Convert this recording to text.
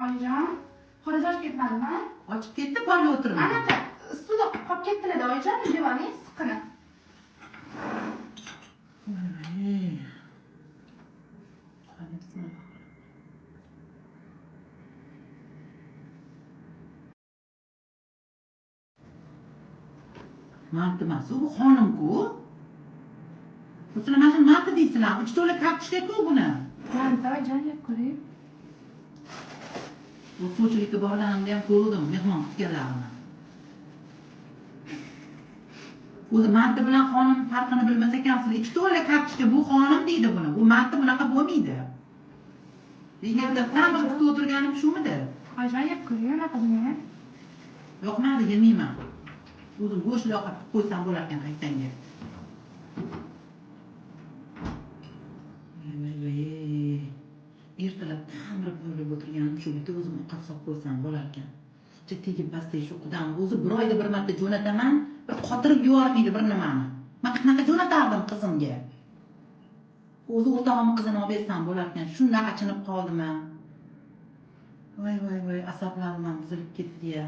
Oyijon, xorij ochib ketmadimi? Ochib ketdi, polga o'tirma. Anaqa stulda qolib ketdilar-da oyijon, divaning siqqini. Marta emas, u xonim-ku. Sizlar mana shuni marta deysizlar, uch to'la kartochka-ku buni. Manta oyijon, yeb ko'ring. Bu suvchilikka borganimda ham ko'rdim, mehmon kutganlarini. O'zi marta bilan xonim farqini bilmas ekansizlar. Ikki to'la kartochka, bu xonim deydi buni. Bu marta bunaqa bo'lmaydi. Yerda tamir ustida o'tirganim shumidi? Oyijon, yeb ko'ring, anaqa buni. Yoqmadi, yemayman. O'zim go'sht yoqib qo'ysam bo'lar ekan qaytanga. Ertalab ta'mirib bo'lib o'tirganim shu bitta o'zim ovqat solib qo'ysam bo'lar ekan. Tegib basday shu qudam o'zi bir oyda bir marta jo'nataman, bir qotirib yubormaydi bir nimani. Men qanaqa jo'natardim qizimga? O'zi o'rtog'imning qizini olib bersam bo'lar ekan. Shunday achinib qoldim-a. Voy asablarim buzilib ketdi-ya.